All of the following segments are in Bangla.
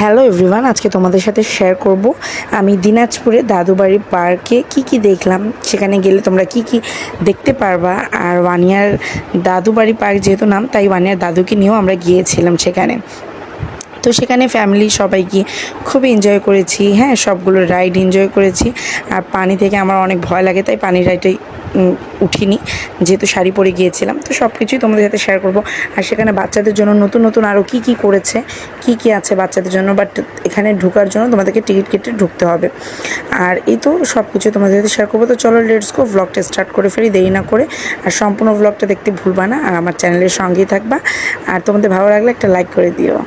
হ্যালো এভরিওয়ান, আজকে তোমাদের সাথে শেয়ার করব আমি দিনাজপুরে দাদুবাড়ি পার্কে কি দেখলাম। সেখানে গেলে তোমরা কি দেখতে পারবা। আর ওয়ানিয়ার দাদুবাড়ি পার্ক যেহেতু নাম, তাই ওয়ানিয়ার দাদুকে নিয়েও আমরা গিয়েছিলাম সেখানে। তো সেখানে ফ্যামিলি সবাই গিয়ে খুব এনজয় করেছি। হ্যাঁ, সবগুলো রাইড এনজয় করেছি। আর পানি থেকে আমার অনেক ভয় লাগে, তাই পানির রাইডে উঠিনি, যেহেতু শাড়ি পরে গিয়েছিলাম। তো সব কিছুই তোমাদের সাথে শেয়ার করব। আর সেখানে বাচ্চাদের জন্য নতুন নতুন আরও কী করেছে, কি আছে বাচ্চাদের জন্য। বাট এখানে ঢোকার জন্য তোমাদেরকে টিকিট কেটে ঢুকতে হবে। আর এই তো সব কিছু তোমাদের সাথে শেয়ার করবো। তো চলো লেটস গো, ভ্লগটা স্টার্ট করে ফেলি দেরি না করে। আর সম্পূর্ণ ভ্লগটা দেখতে ভুলবা না, আর আমার চ্যানেলের সঙ্গেই থাকবা। আর তোমাদের ভালো লাগলে একটা লাইক করে দিও।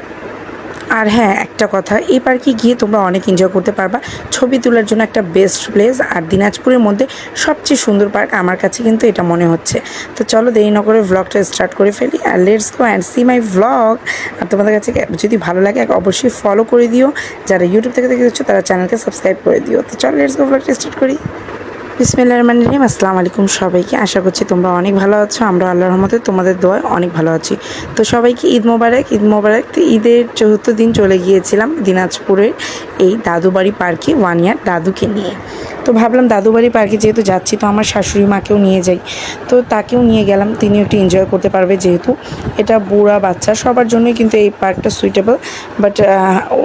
আর হ্যাঁ, একটা কথা, এই পার্কে গিয়ে তোমরা অনেক এনজয় করতে পারবা। ছবি তোলার জন্য একটা বেস্ট প্লেস। আর দিনাজপুরের মধ্যে সবচেয়ে সুন্দর পার্ক আমার কাছে কিন্তু এটা মনে হচ্ছে। তো চলো দেরি না করে ভ্লগটা স্টার্ট করে ফেলি। আর let's go and see my vlog. আর তোমাদের কাছে যদি ভালো লাগে অবশ্যই ফলো করে দিও। যারা ইউটিউব থেকে দেখছো তারা চ্যানেলকে সাবস্ক্রাইব করে দিও। তো চলো লেটস গো, ভ্লগটা স্টার্ট করি। বিসমিল্লাহির রহমানির রহিম। আসসালামু আলাইকুম সবাইকে। আশা করছি তোমরা অনেক ভালো আছো। আমরা আল্লাহর রহমতে তোমাদের দোয়ায় অনেক ভালো আছি। তো সবাইকে ঈদ মোবারক, ঈদ মোবারক। তো ঈদের চতুর্থ দিন চলে গিয়েছিলাম দিনাজপুরের এই দাদুবাড়ি পার্কে ওয়ানিয়ার দাদুকে নিয়ে। তো ভাবলাম দাদুবাড়ি পার্কে যেহেতু যাচ্ছি, তো আমার শাশুড়ি মাকেও নিয়ে যাই। তো তাকেও নিয়ে গেলাম, তিনিও একটু এনজয় করতে পারবে, যেহেতু এটা বুড়া বাচ্চা সবার জন্যই কিন্তু এই পার্কটা সুইটেবল। বাট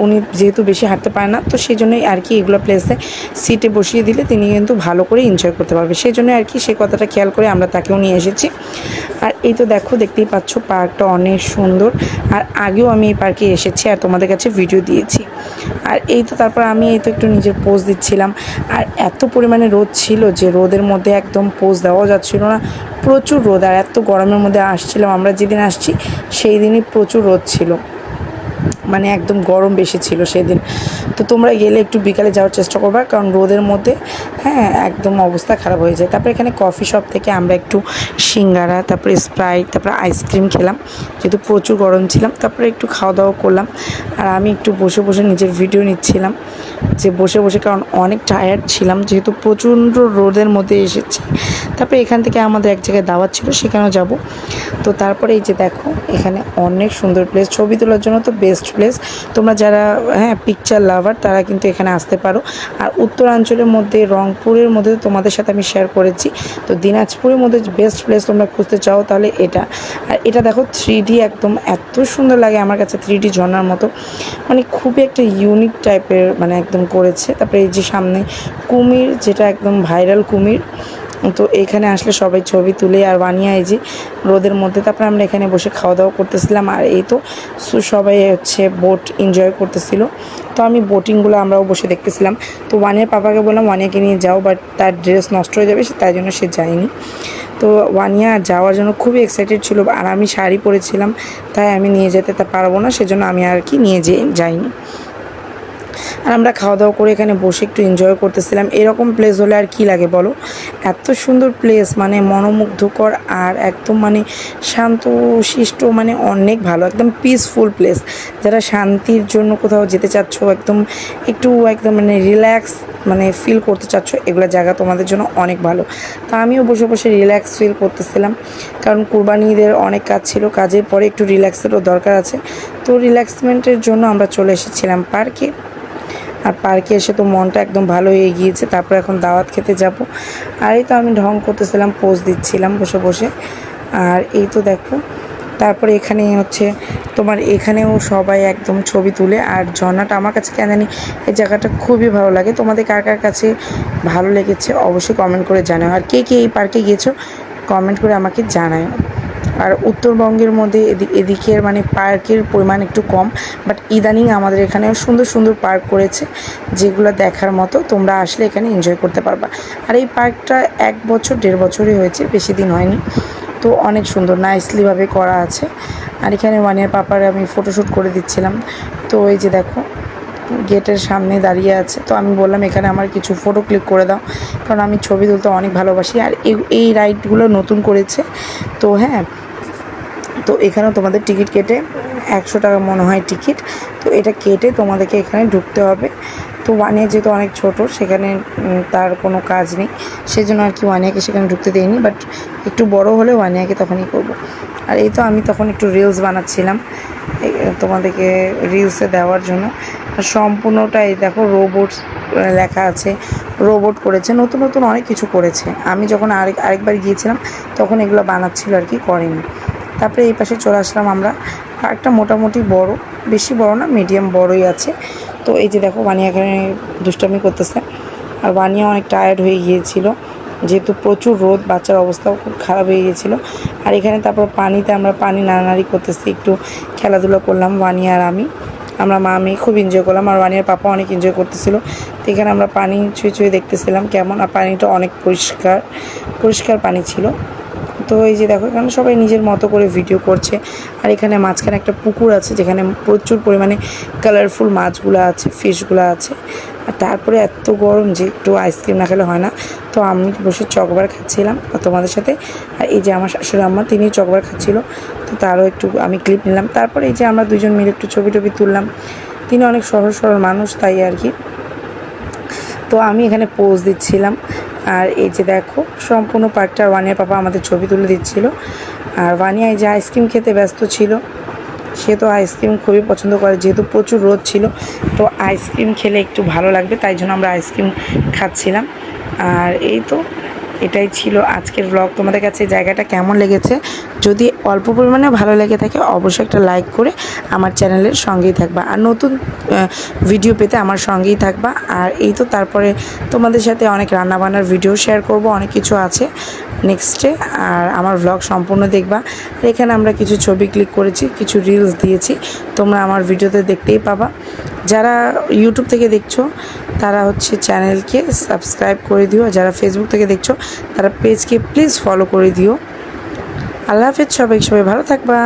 উনি যেহেতু বেশি হাঁটতে পারে না, তো সেই জন্যই আর কি এগুলো প্লেসে সিটে বসিয়ে দিলে তিনি কিন্তু ভালো করে এনজয় করতে পারবে। সেই জন্য আর কি সেই কথাটা খেয়াল করে আমরা তাকেও নিয়ে এসেছি। আর এই তো দেখতেই পাচ্ছ পার্কটা অনেক সুন্দর। আর আগেও আমি এই পার্কে এসেছি আর তোমাদের কাছে ভিডিও দিয়েছি। আর এই তো তারপর আমি এই তো একটু নিজের পোজ দিচ্ছিলাম। আর এত পরিমাণে রোদ ছিল যে রোদের মধ্যে একদম পোজ দেওয়া যাচ্ছিল না। প্রচুর রোদ, আর এত গরমের মধ্যে আসছিলাম। আমরা যেদিন আসছি সেই দিনই প্রচুর রোদ ছিল, মানে একদম গরম বেশি ছিল সেদিন। তো তোমরা গেলে একটু বিকালে যাওয়ার চেষ্টা করবা, কারণ রোদের মধ্যে হ্যাঁ একদম অবস্থা খারাপ হয়ে যায়। তারপরে এখানে কফি শপ থেকে আমরা একটু সিঙ্গারা, তারপরে স্প্রাইট, তারপরে আইসক্রিম খেলাম, যেহেতু প্রচুর গরম ছিলাম। তারপরে একটু খাওয়া দাওয়া করলাম। আর আমি একটু বসে বসে নিজের ভিডিও নিচ্ছিলাম, যে বসে বসে, কারণ অনেক টায়ার্ড ছিলাম যেহেতু প্রচণ্ড রোদের মধ্যে এসেছি। তারপরে এখান থেকে আমাদের এক জায়গায় দাওয়াত ছিল, সেখানেও যাব। তো তারপরে এই যে দেখো, এখানে অনেক সুন্দর প্লেস, ছবি তোলার জন্য তো বেস্ট প্লেস। তোমরা যারা পিকচার লাভার তারা কিন্তু এখানে আসতে পারো। আর উত্তরাঞ্চলের মধ্যে রংপুরের মধ্যে তোমাদের সাথে আমি শেয়ার করেছি। তো দিনাজপুরের মধ্যে বেস্ট প্লেস তোমরা খুঁজতে চাও তাহলে এটা। আর এটা দেখো 3D, একদম এত সুন্দর লাগে আমার কাছে, 3D ঝর্ণার মতো, মানে খুবই একটা ইউনিক টাইপের মানে একদম করেছে। তারপরে এই যে সামনে কুমির, যেটা একদম ভাইরাল কুমির। তো এখানে আসলে সবাই ছবি তুলে আর বানিয়ে এই যে রোদের মধ্যে। তারপরে আমরা এখানে বসে খাওয়া দাওয়া করতেছিলাম। আর এই তো সবাই হচ্ছে বোট এনজয় করতেছিল। তো আমি বোটিংগুলো আমরাও বসে দেখতেছিলাম। তো ওয়ানিয়ার পাপাকে বললাম ওয়ানিয়াকে নিয়ে যাও, বাট তার ড্রেস নষ্ট হয়ে যাবে, তাই জন্য সে যায়নি। তো ওয়ানিয়া যাওয়ার জন্য খুবই এক্সাইটেড ছিল, আর আমি শাড়ি পরেছিলাম, তাই আমি নিয়ে যেতে পারবো না, সেজন্য আমি আর কি নিয়ে যাইনি। আর আমরা খাওয়া দাওয়া করে এখানে বসে একটু এনজয় করতেছিলাম। এরকম প্লেস হলে আর কি লাগে বলো, এত সুন্দর প্লেস, মানে মনোমুগ্ধকর আর একদম মানে শান্ত শিষ্ট, মানে অনেক ভালো, একদম পিসফুল প্লেস। যারা শান্তির জন্য কোথাও যেতে চাচ্ছ, একদম মানে রিল্যাক্স মানে ফিল করতে চাচ্ছ, এগুলো জায়গা তোমাদের জন্য অনেক ভালো। তা আমিও বসে বসে রিল্যাক্স ফিল করতেছিলাম, কারণ কুরবানি ঈদের অনেক কাজ ছিল, কাজের পরে একটু রিল্যাক্সেরও দরকার আছে। তো রিল্যাক্সমেন্টের জন্য আমরা চলে এসেছিলাম পার্কে। আর পার্কে এসে তো মনটা একদম ভালো হয়ে গিয়েছে। তারপর এখন দাওয়াত খেতে যাব। আর এই তো আমি ঢং করতেছিলাম, পোজ দিচ্ছিলাম বসে বসে। আর এই তো দেখো, তারপরে এখানে হচ্ছে তোমার এখানেও সবাই একদম ছবি তুলে। আর ঝর্ণাটা আমার কাছে কেন জানি এই জায়গাটা খুবই ভালো লাগে। তোমাদের কার কার কাছে ভালো লেগেছে অবশ্যই কমেন্ট করে জানাও। আর কে এই পার্কে গিয়েছো কমেন্ট করে আমাকে জানাও। আর উত্তরবঙ্গের মধ্যে এদিকের মানে পার্কের পরিমাণ একটু কম, বাট ইদানিং আমাদের এখানেও সুন্দর সুন্দর পার্ক করেছে, যেগুলো দেখার মতো। তোমরা আসলে এখানে এনজয় করতে পারবা। আর এই পার্কটা 1-1.5 বছরই হয়েছে, বেশি দিন হয়নি। তো অনেক সুন্দর নাইসলিভাবে করা আছে। আর এখানে ওয়ানিয়ার পাপার আমি ফটোশ্যুট করে দিচ্ছিলাম। তো এই যে দেখো, গেটের সামনে দাঁড়িয়ে আছে। তো আমি বললাম এখানে আমার কিছু ফটো ক্লিক করে দাও, কারণ আমি ছবি তুলতে অনেক ভালোবাসি। আর এই রাইডগুলো নতুন করেছে। তো হ্যাঁ, তো এখানেও তোমাদের টিকিট কেটে 100 টাকা মনে হয় টিকিট। তো এটা কেটে তোমাদেরকে এখানে ঢুকতে হবে। তো ওয়ানিয়া যেহেতু অনেক ছোট, সেখানে তার কোনো কাজ নেই, সেজন্য আর কি ওয়ানিয়াকে সেখানে ঢুকতে দেয়নি। বাট একটু বড় হলে ওয়ানিয়াকে তখনই করব। আর এই তো আমি তখন একটু রিলস বানাচ্ছিলাম। তোমাদেরকে রিলসে দেওয়ার জন্য। আর সম্পূর্ণটাই দেখো রোবট লেখা আছে, রোবট করেছে, নতুন নতুন অনেক কিছু করেছে। আমি যখন আরেকবার গিয়েছিলাম তখন এগুলো বানাচ্ছিল আর কি, করেনি। তারপরে এই পাশে চলে আসলাম আমরা। পার্কটা মোটামুটি বড়, বেশি বড় না, মিডিয়াম বড়ই আছে। তো এই যে দেখো বানিয়া এখানে দুষ্টামি করতেছে। আর বানিয়া অনেক টায়ার্ড হয়ে গিয়েছিল, যেহেতু প্রচুর রোদ, বাচ্চার অবস্থাও খুব খারাপ হয়ে গিয়েছিলো। আর এখানে তারপর পানিতে আমরা পানি নাড়ানাড়ি করতেছি, একটু খেলাধুলা করলাম বানিয়া আর আমরা মা মেয়ে খুব এনজয় করলাম। আর বানিয়ার পাপা অনেক এনজয় করতেছিল। তো এখানে আমরা পানি ছুঁয়ে ছুঁয়ে দেখতেছিলাম কেমন, আর পানিটা অনেক পরিষ্কার পরিষ্কার পানি ছিল। তো এই যে দেখো এখানে সবাই নিজের মতো করে ভিডিও করছে। আর এখানে মাঝখানে একটা পুকুর আছে যেখানে প্রচুর পরিমাণে কালারফুল মাছগুলো আছে, ফিশগুলো আছে। আর তারপরে এত গরম যে একটু আইসক্রিম না খেলে হয় না। তো আমি বসে চকবার খাচ্ছিলাম তোমাদের সাথে। আর এই যে আমার শাশুড়ি আম্মা, তিনি চকবার খাচ্ছিলো, তো তারও একটু আমি ক্লিপ নিলাম। তারপরে এই যে আমরা দুজন মিলে একটু ছবি টবি তুললাম। তিনি অনেক সহজ সরল মানুষ, তাই আর কি। তো আমি এখানে পোজ দিচ্ছিলাম। আর এই যে দেখো সম্পূর্ণ পার্কটা ওয়ানিয়ার পাপা আমাদের ছবি তুলে দিচ্ছিল। আর ওয়ানিয়া এই যে আইসক্রিম খেতে ব্যস্ত ছিল, সে তো আইসক্রিম খুবই পছন্দ করে, যেহেতু প্রচুর রোদ ছিল। তো আইসক্রিম খেলে একটু ভালো লাগবে, তাই জন্য আমরা আইসক্রিম খাচ্ছিলাম। আর এই তো এটাই ছিল আজকের ব্লগ। তোমাদের কাছে জায়গাটা কেমন লেগেছে? যদি অল্প পরিমাণে ভালো লেগে থাকে অবশ্যই একটা লাইক করে আমার চ্যানেলের সঙ্গেই থাকবা, আর নতুন ভিডিও পেতে আমার সঙ্গেই থাকবা। আর এই তো তারপরে তোমাদের সাথে অনেক রান্নাবান্নার ভিডিও শেয়ার করব, অনেক কিছু আছে নেক্সটে। আর আমার ব্লগ সম্পূর্ণ দেখবা। আর এখানে আমরা কিছু ছবি ক্লিক করেছি, কিছু রিলস দিয়েছি, তোমরা আমার ভিডিওতে দেখতেই পাবা। যারা ইউটিউব থেকে দেখছো তারা হচ্ছে চ্যানেলকে সাবস্ক্রাইব করে দিও, যারা ফেসবুক থেকে দেখছো তারা পেজকে প্লিজ ফলো করে দিও। আল্লাহ হাফেজ, সবাই ভালো থাকবা।